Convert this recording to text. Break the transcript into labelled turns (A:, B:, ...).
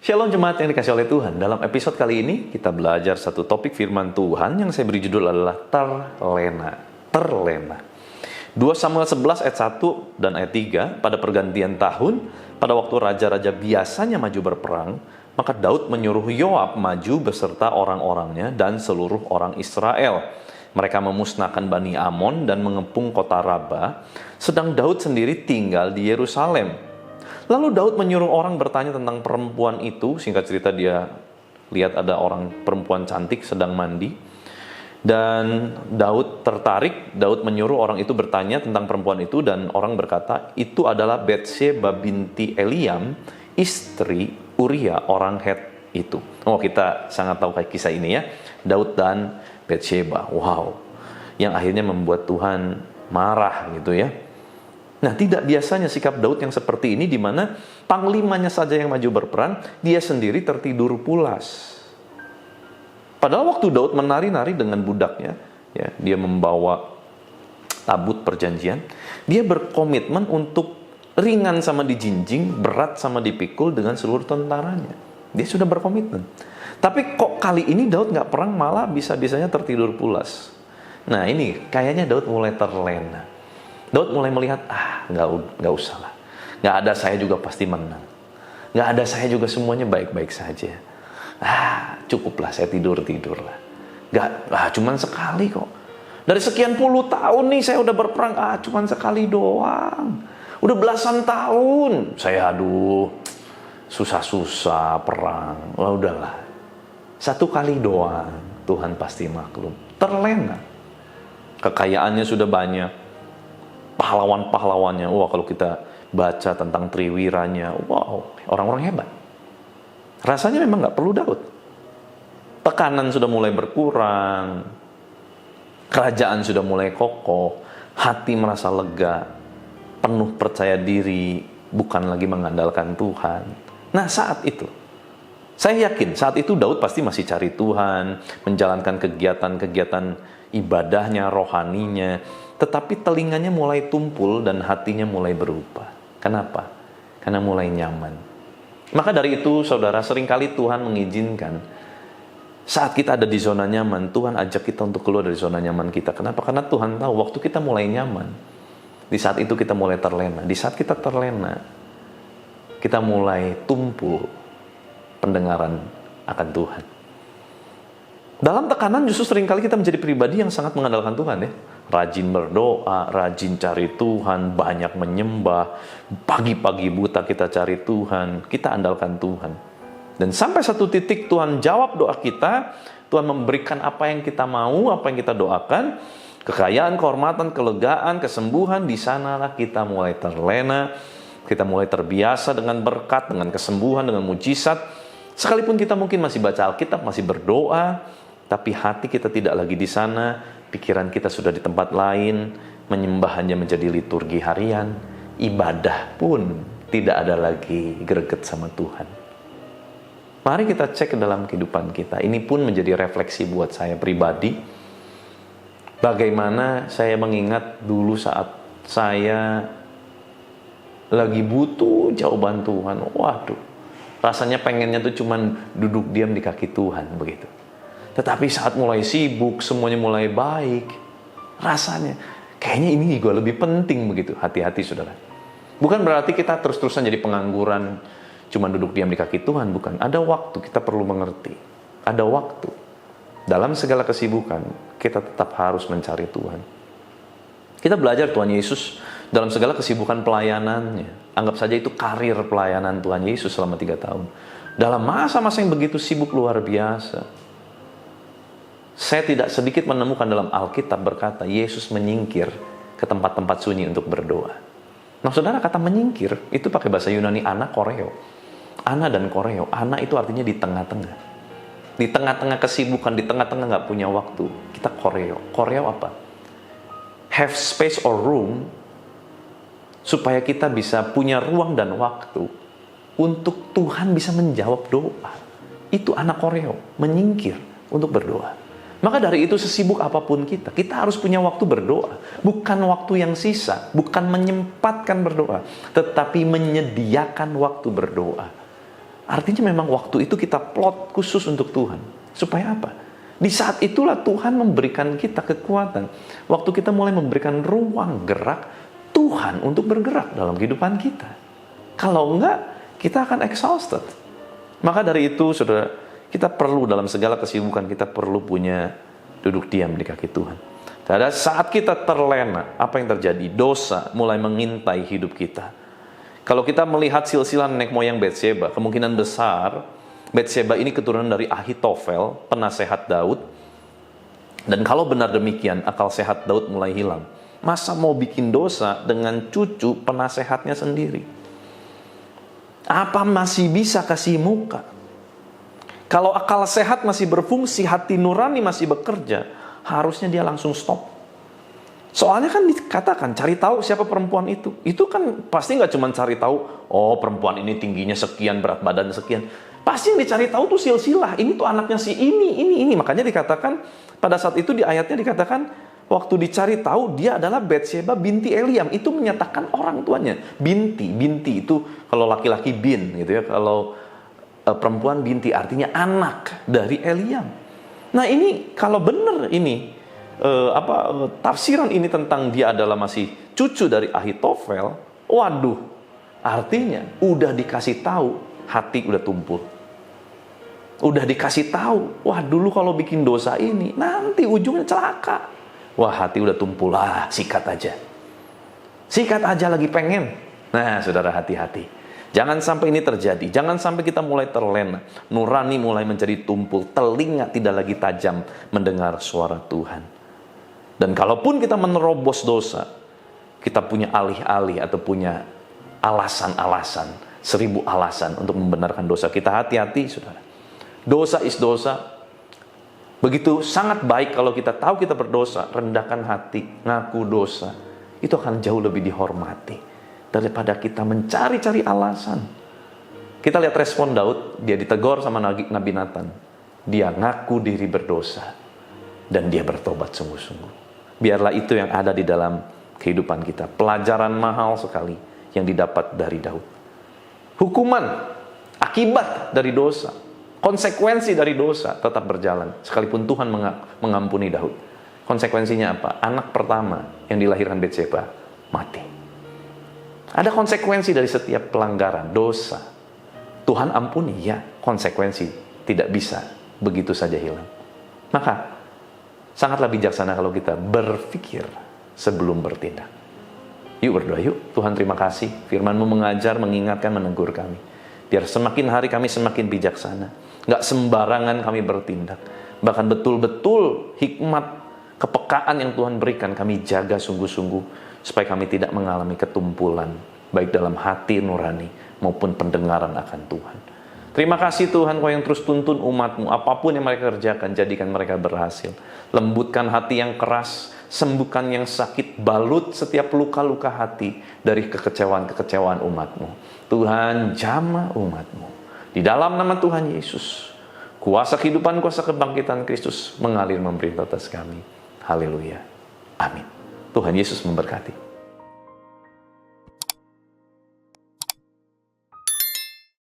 A: Shalom jemaat yang dikasih oleh Tuhan. Dalam episode kali ini kita belajar satu topik firman Tuhan yang saya beri judul adalah terlena. Terlena. 2 Samuel 11 ayat 1 dan ayat 3, pada pergantian tahun, pada waktu raja-raja biasanya maju berperang, maka Daud menyuruh Yoab maju beserta orang-orangnya dan seluruh orang Israel. Mereka memusnahkan Bani Amon dan mengepung kota Raba, sedang Daud sendiri tinggal di Yerusalem. Lalu Daud menyuruh orang bertanya tentang perempuan itu. Singkat cerita, dia lihat ada orang perempuan cantik sedang mandi. Dan Daud tertarik. Daud menyuruh orang itu bertanya tentang perempuan itu. Dan orang berkata, itu adalah Batsheba binti Eliam, istri Uria orang Het itu. Oh, kita sangat tahu kisah ini ya. Daud dan Batsheba. Wow. Yang akhirnya membuat Tuhan marah gitu ya. Nah, tidak biasanya sikap Daud yang seperti ini, di mana panglimanya saja yang maju berperang, dia sendiri tertidur pulas. Padahal waktu Daud menari-nari dengan budaknya, ya, dia membawa tabut perjanjian, dia berkomitmen untuk ringan sama dijinjing, berat sama dipikul dengan seluruh tentaranya. Dia sudah berkomitmen. Tapi kok kali ini Daud nggak perang, malah bisa-bisanya tertidur pulas. Nah, ini kayaknya Daud mulai terlena. Daud mulai melihat, nggak usah lah. Nggak ada saya juga pasti menang. Nggak ada saya juga semuanya baik-baik saja. Cukuplah saya tidur-tidur lah. Cuman sekali kok. Dari sekian puluh tahun nih saya udah berperang, cuman sekali doang. Udah belasan tahun. Saya susah-susah perang. Udahlah. Satu kali doang, Tuhan pasti maklum. Terlena. Kekayaannya sudah banyak. Pahlawan-pahlawannya, kalau kita baca tentang Triwiranya, orang-orang hebat. Rasanya memang nggak perlu Daud. Tekanan sudah mulai berkurang, kerajaan sudah mulai kokoh, hati merasa lega, penuh percaya diri, bukan lagi mengandalkan Tuhan. Nah, saat itu, saya yakin saat itu Daud pasti masih cari Tuhan, menjalankan kegiatan-kegiatan ibadahnya, rohaninya. Tetapi telinganya mulai tumpul dan hatinya mulai berubah. Kenapa? Karena mulai nyaman. Maka dari itu, saudara, seringkali Tuhan mengizinkan saat kita ada di zona nyaman, Tuhan ajak kita untuk keluar dari zona nyaman kita. Kenapa? Karena Tuhan tahu waktu kita mulai nyaman, di saat itu kita mulai terlena. Di saat kita terlena, kita mulai tumpul pendengaran akan Tuhan. Dalam tekanan justru seringkali kita menjadi pribadi yang sangat mengandalkan Tuhan ya. Rajin berdoa, rajin cari Tuhan, banyak menyembah, pagi-pagi buta kita cari Tuhan, kita andalkan Tuhan. Dan sampai satu titik Tuhan jawab doa kita, Tuhan memberikan apa yang kita mau, apa yang kita doakan, kekayaan, kehormatan, kelegaan, kesembuhan, di sanalah kita mulai terlena, kita mulai terbiasa dengan berkat, dengan kesembuhan, dengan mujizat. Sekalipun kita mungkin masih baca Alkitab, masih berdoa, tapi hati kita tidak lagi di sana, pikiran kita sudah di tempat lain, menyembah hanya menjadi liturgi harian, ibadah pun tidak ada lagi greget sama Tuhan. Mari kita cek ke dalam kehidupan kita. Ini pun menjadi refleksi buat saya pribadi. Bagaimana saya mengingat dulu saat saya lagi butuh jawaban Tuhan. Waduh, rasanya pengennya tuh cuman duduk diam di kaki Tuhan begitu. Tetapi saat mulai sibuk, semuanya mulai baik, rasanya kayaknya ini juga lebih penting begitu. Hati-hati saudara. Bukan berarti kita terus-terusan jadi pengangguran, cuma duduk diam di kaki Tuhan, bukan. Ada waktu kita perlu mengerti. Ada waktu. Dalam segala kesibukan, kita tetap harus mencari Tuhan. Kita belajar Tuhan Yesus dalam segala kesibukan pelayanannya. Anggap saja itu karir pelayanan Tuhan Yesus selama 3 tahun. Dalam masa-masa yang begitu sibuk luar biasa, saya tidak sedikit menemukan dalam Alkitab berkata Yesus menyingkir ke tempat-tempat sunyi untuk berdoa. Nah, saudara, kata menyingkir itu pakai bahasa Yunani anakoreo. Ana dan koreo. Ana itu artinya di tengah-tengah. Di tengah-tengah kesibukan, di tengah-tengah nggak punya waktu, kita koreo. Koreo apa? Have space or room supaya kita bisa punya ruang dan waktu untuk Tuhan bisa menjawab doa. Itu anakoreo, menyingkir untuk berdoa. Maka dari itu sesibuk apapun kita harus punya waktu berdoa. Bukan waktu yang sisa, bukan menyempatkan berdoa, tetapi menyediakan waktu berdoa. Artinya memang waktu itu kita plot khusus untuk Tuhan. Supaya apa? Di saat itulah Tuhan memberikan kita kekuatan. Waktu kita mulai memberikan ruang gerak Tuhan untuk bergerak dalam kehidupan kita. Kalau enggak, kita akan exhausted. Maka dari itu, saudara, kita perlu dalam segala kesibukan, kita perlu punya duduk diam di kaki Tuhan. Pada saat kita terlena, apa yang terjadi? Dosa mulai mengintai hidup kita. Kalau kita melihat silsilah nenek moyang Batseba, kemungkinan besar Batseba ini keturunan dari Ahitofel, penasehat Daud. Dan kalau benar demikian, akal sehat Daud mulai hilang. Masa mau bikin dosa dengan cucu penasehatnya sendiri? Apa masih bisa kasih muka? Kalau akal sehat masih berfungsi, hati nurani masih bekerja, harusnya dia langsung stop. Soalnya kan dikatakan, cari tahu siapa perempuan itu. Itu kan pasti nggak cuma cari tahu, oh perempuan ini tingginya sekian, berat badan sekian. Pasti yang dicari tahu tuh silsilah, ini tuh anaknya si ini. Makanya dikatakan, pada saat itu di ayatnya dikatakan, waktu dicari tahu, dia adalah Batseba binti Eliam. Itu menyatakan orang tuanya. Binti itu kalau laki-laki bin, gitu ya. Kalau perempuan binti artinya anak dari Eliam. Nah ini kalau benar ini tafsiran ini tentang dia adalah masih cucu dari Ahitofel, waduh, artinya udah dikasih tahu hati udah tumpul. Udah dikasih tahu, wah dulu kalau bikin dosa ini nanti ujungnya celaka. Wah hati udah tumpul, sikat aja lagi pengen. Nah saudara, hati-hati. Jangan sampai ini terjadi. Jangan sampai kita mulai terlena. Nurani mulai menjadi tumpul. Telinga tidak lagi tajam mendengar suara Tuhan. Dan kalaupun kita menerobos dosa, kita punya alih-alih atau punya alasan-alasan, 1000 alasan untuk membenarkan dosa. Kita hati-hati, saudara. Dosa is dosa. Begitu sangat baik kalau kita tahu kita berdosa, rendahkan hati, ngaku dosa. Itu akan jauh lebih dihormati daripada kita mencari-cari alasan. Kita lihat respon Daud, dia ditegur sama Nabi Nathan. Dia ngaku diri berdosa dan dia bertobat sungguh-sungguh. Biarlah itu yang ada di dalam kehidupan kita. Pelajaran mahal sekali yang didapat dari Daud. Hukuman, akibat dari dosa, konsekuensi dari dosa tetap berjalan. Sekalipun Tuhan mengampuni Daud. Konsekuensinya apa? Anak pertama yang dilahirkan Batseba mati. Ada konsekuensi dari setiap pelanggaran, dosa. Tuhan ampuni, ya, konsekuensi tidak bisa begitu saja hilang. Maka, sangatlah bijaksana kalau kita berpikir sebelum bertindak. Yuk berdoa, yuk. Tuhan terima kasih, firman-Mu mengajar, mengingatkan, menegur kami. Biar semakin hari kami semakin bijaksana. Nggak sembarangan kami bertindak. Bahkan betul-betul hikmat, kepekaan yang Tuhan berikan, kami jaga sungguh-sungguh. Supaya kami tidak mengalami ketumpulan, baik dalam hati nurani maupun pendengaran akan Tuhan. Terima kasih Tuhan, Kau yang terus tuntun umat-Mu. Apapun yang mereka kerjakan, jadikan mereka berhasil. Lembutkan hati yang keras, sembuhkan yang sakit, balut setiap luka-luka hati dari kekecewaan-kekecewaan umat-Mu. Tuhan, jamah umat-Mu. Di dalam nama Tuhan Yesus, kuasa kehidupan, kuasa kebangkitan Kristus mengalir memerintah atas kami. Haleluya. Amin. Tuhan Yesus memberkati.